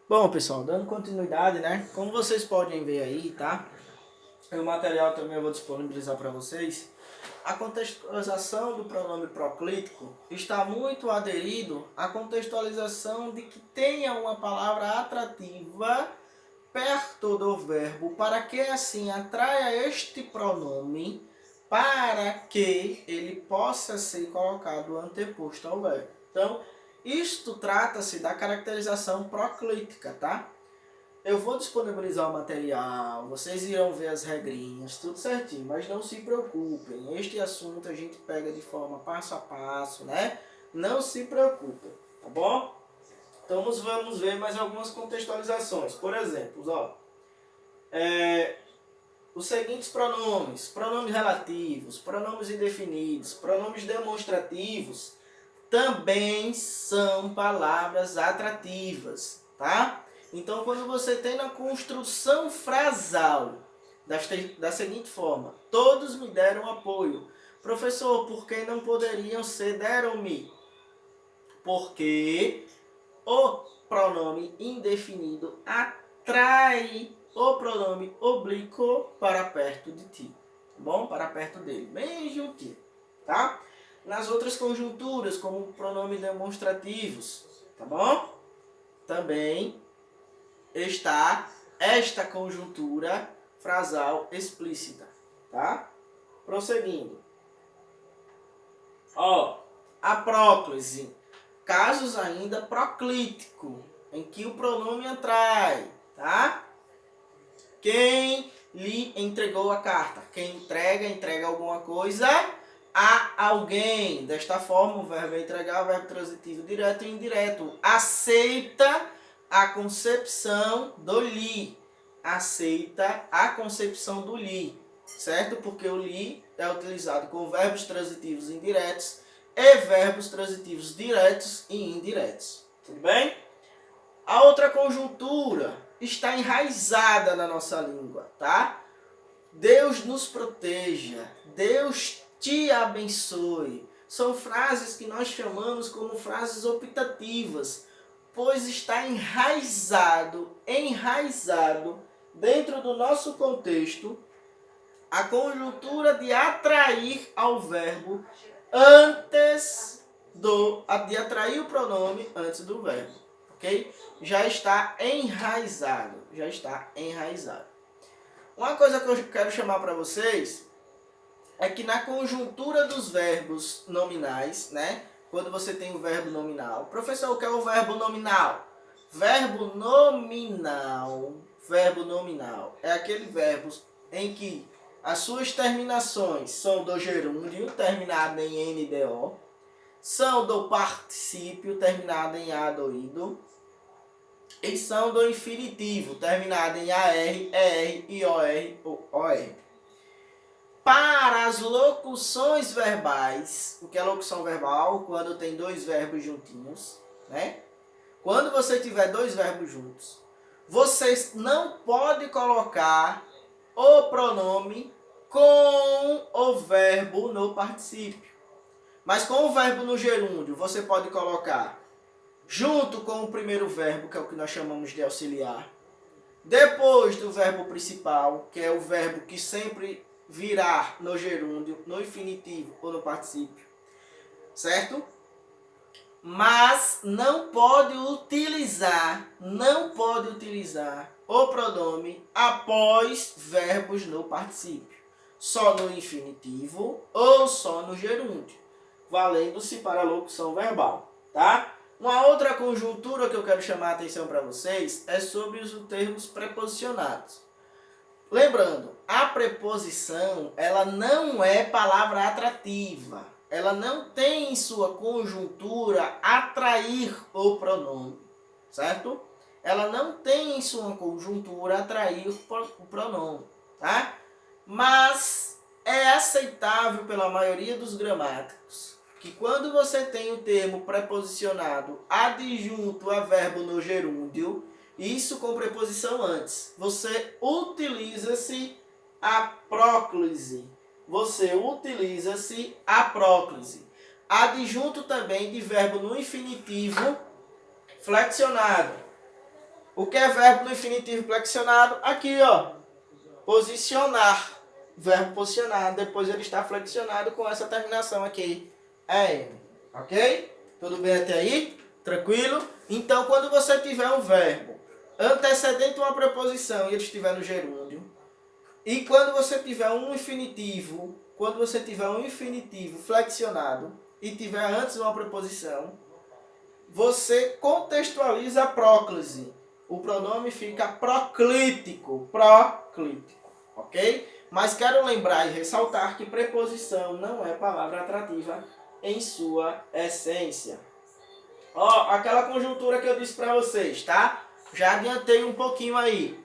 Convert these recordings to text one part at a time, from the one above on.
Bom, pessoal, dando continuidade, né? Como vocês podem ver aí, tá? O material também eu vou disponibilizar para vocês. A contextualização do pronome proclítico está muito aderido à contextualização de que tenha uma palavra atrativa perto do verbo para que assim atraia este pronome para que ele possa ser colocado anteposto ao verbo. Então, isto trata-se da caracterização proclítica, tá? Eu vou disponibilizar o material, vocês irão ver as regrinhas, tudo certinho, mas não se preocupem, este assunto a gente pega de forma passo a passo, né? Não se preocupem, tá bom? Então vamos ver mais algumas contextualizações. Por exemplo, ó, os seguintes pronomes: pronomes relativos, pronomes indefinidos, pronomes demonstrativos, também são palavras atrativas, tá? Então, quando você tem na construção frasal da seguinte forma: todos me deram apoio. Professor, por que não poderiam ser deram-me? Porque o pronome indefinido atrai o pronome oblíquo para perto de ti, tá bom? Para perto dele, bem juntinho, tá? Nas outras conjunturas, como pronomes demonstrativos, tá bom? Também está esta conjuntura frasal explícita, tá? Prosseguindo. Ó, a próclise, casos ainda proclítico, em que o pronome atrai, tá? Quem lhe entregou a carta? Quem entrega alguma coisa a alguém. Desta forma, o verbo entregar, o verbo transitivo direto e indireto. Aceita a concepção do li. Aceita a concepção do li, certo? Porque o li é utilizado com verbos transitivos indiretos e verbos transitivos diretos e indiretos. Tudo bem? A outra conjuntura está enraizada na nossa língua, tá? Deus nos proteja, Deus te abençoe. São frases que nós chamamos como frases optativas, pois está enraizado dentro do nosso contexto a conjuntura de atrair ao verbo de atrair o pronome antes do verbo, ok? Já está enraizado, Uma coisa que eu quero chamar para vocês é que na conjuntura dos verbos nominais, né? Quando você tem o verbo nominal. Professor, o que é o verbo nominal? Verbo nominal é aquele verbo em que as suas terminações são do gerúndio, terminado em NDO, são do particípio, terminado em ADOIDO, e são do infinitivo, terminado em AR, ER, IOR ou OR. Para as locuções verbais, o que é locução verbal? Quando tem dois verbos juntinhos, né? Quando você tiver dois verbos juntos, você não pode colocar o pronome com o verbo no particípio. Mas com o verbo no gerúndio, você pode colocar junto com o primeiro verbo, que é o que nós chamamos de auxiliar, depois do verbo principal, que é o verbo que sempre virá no gerúndio, no infinitivo ou no particípio, certo? Mas não pode utilizar o pronome após verbos no particípio, só no infinitivo ou só no gerúndio, valendo-se para a locução verbal, tá? Uma outra conjuntura que eu quero chamar a atenção para vocês é sobre os termos preposicionados. Lembrando, a preposição, ela não é palavra atrativa. Ela não tem em sua conjuntura atrair o pronome, certo? Ela não tem em sua conjuntura atrair o pronome, tá? Mas é aceitável pela maioria dos gramáticos que quando você tem o termo preposicionado adjunto a verbo no gerúndio, isso com preposição antes, você utiliza-se a próclise. Adjunto também de verbo no infinitivo flexionado. O que é verbo no infinitivo flexionado? Aqui, ó. Posicionar. Verbo posicionar. Depois ele está flexionado com essa terminação aqui. É M. Ok? Tudo bem até aí? Tranquilo? Então, quando você tiver um verbo antecedente a uma preposição e ele estiver no gerúndio, e quando você tiver um infinitivo, flexionado e tiver antes uma preposição, você contextualiza a próclise. O pronome fica proclítico, ok? Mas quero lembrar e ressaltar que preposição não é palavra atrativa em sua essência. Ó, aquela conjuntura que eu disse para vocês, tá? Já adiantei um pouquinho aí.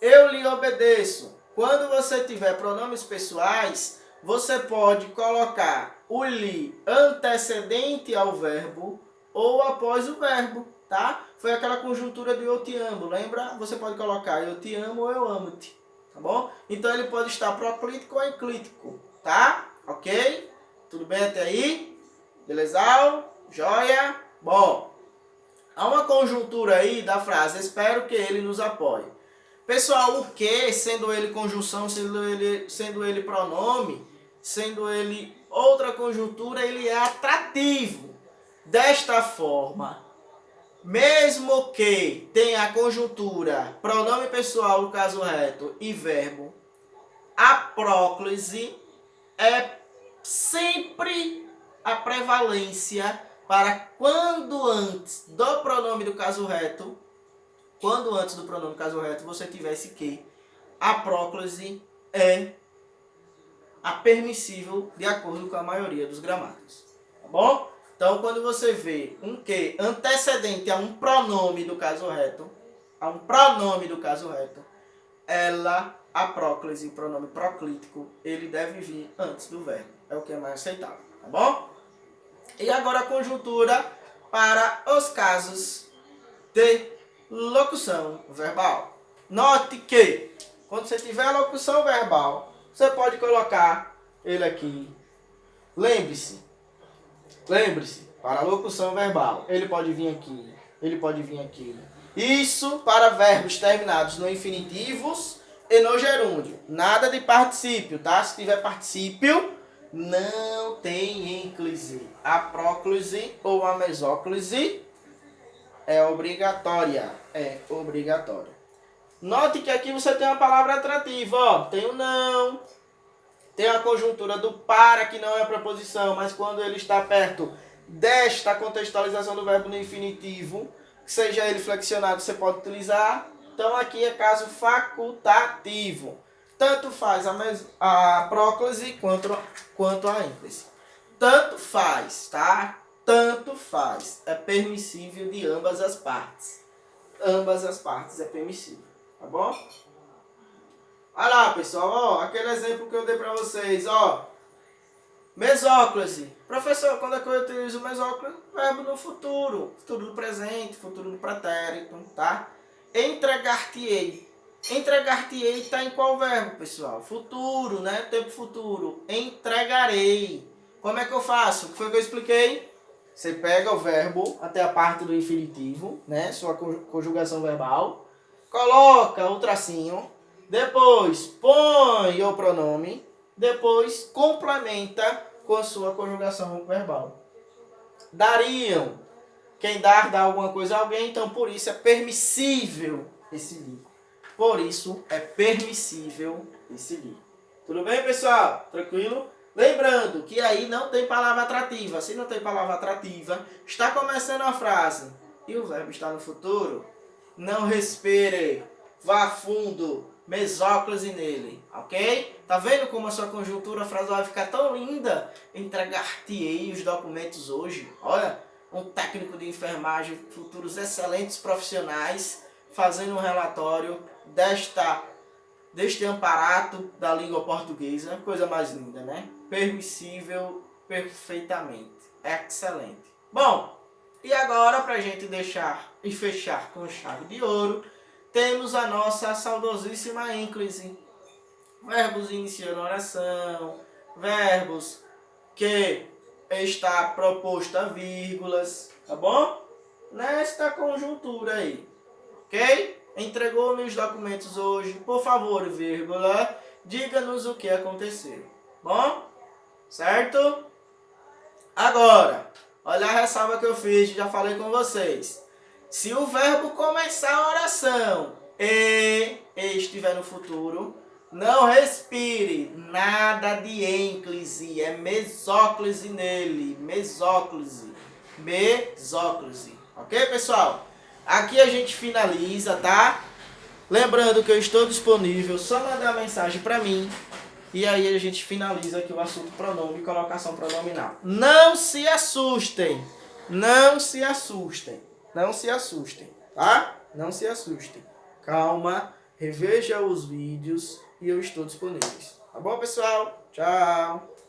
Eu lhe obedeço. Quando você tiver pronomes pessoais, você pode colocar o lhe antecedente ao verbo ou após o verbo, tá? Foi aquela conjuntura de eu te amo, lembra? Você pode colocar eu te amo ou eu amo-te, tá bom? Então ele pode estar proclítico ou enclítico, tá? Ok? Tudo bem até aí? Beleza? Joia? Bom, há uma conjuntura aí da frase, espero que ele nos apoie. Pessoal, o que, sendo ele conjunção, sendo ele pronome, sendo ele outra conjuntura, ele é atrativo. Desta forma, mesmo que tenha a conjuntura pronome pessoal, no caso reto, e verbo, a próclise é sempre a prevalência para quando antes do pronome do caso reto, você tivesse que, a próclise é a permissível de acordo com a maioria dos gramáticos. Tá bom? Então, quando você vê um que antecedente a um pronome do caso reto, a próclise, o pronome proclítico, ele deve vir antes do verbo. É o que é mais aceitável. Tá bom? E agora a conjuntura para os casos de locução verbal. Note que, quando você tiver locução verbal, você pode colocar ele aqui. Lembre-se, para locução verbal, ele pode vir aqui, ele pode vir aqui. Isso para verbos terminados no infinitivos e no gerúndio. Nada de particípio, tá? Se tiver particípio, não tem ênclise. A próclise ou a mesóclise é obrigatória. Note que aqui você tem uma palavra atrativa, ó. Tem o não. Tem a conjuntura do para, que não é a preposição, mas quando ele está perto desta contextualização do verbo no infinitivo, seja ele flexionado, você pode utilizar. Então aqui é caso facultativo. Tanto faz a próclise quanto a ênclise. Tanto faz, tá? Tanto faz. É permissível de ambas as partes. Ambas as partes é permissível. Tá bom? Olha lá, pessoal. Ó, aquele exemplo que eu dei pra vocês. Ó. Mesóclise. Professor, quando é que eu utilizo mesóclise? Verbo no futuro. Futuro do presente, futuro do pretérito. Tá? Entregar-te-ei. Entregar-te-ei está em qual verbo, pessoal? Futuro, né? Tempo futuro. Entregarei. Como é que eu faço? O que foi que eu expliquei? Você pega o verbo até a parte do infinitivo, né? Sua conjugação verbal. Coloca o tracinho. Depois põe o pronome. Depois complementa com a sua conjugação verbal. Dariam. Quem dá alguma coisa a alguém, então por isso é permissível esse livro. Por isso é permissível esse livro. Tudo bem, pessoal? Tranquilo? Lembrando que aí não tem palavra atrativa. Se não tem palavra atrativa, está começando a frase e o verbo está no futuro, não respire, vá fundo, mesóclise nele, ok? Tá vendo como a sua conjuntura frasal vai ficar tão linda? Entregar-te-ei os documentos hoje. Olha, um técnico de enfermagem, futuros excelentes profissionais, fazendo um relatório deste amparato da língua portuguesa. Coisa mais linda, né? Permissível perfeitamente. Excelente. Bom, e agora, para a gente deixar e fechar com chave de ouro, temos a nossa saudosíssima ênclise. Verbos iniciando oração, verbos que está proposto a vírgulas, tá bom? Nesta conjuntura aí. ok? Entregou meus documentos hoje, por favor, vírgula, diga-nos o que aconteceu, bom? Certo? Agora, olha a ressalva que eu fiz, já falei com vocês. Se o verbo começar a oração e estiver no futuro, não respire nada de ênclise, é mesóclise nele, mesóclise, ok, pessoal? Aqui a gente finaliza, tá? Lembrando que eu estou disponível, só mandar mensagem para mim. E aí a gente finaliza aqui o assunto pronome e colocação pronominal. Não se assustem, não se assustem, não se assustem, tá? Não se assustem. Calma, reveja os vídeos e eu estou disponível. Tá bom, pessoal? Tchau!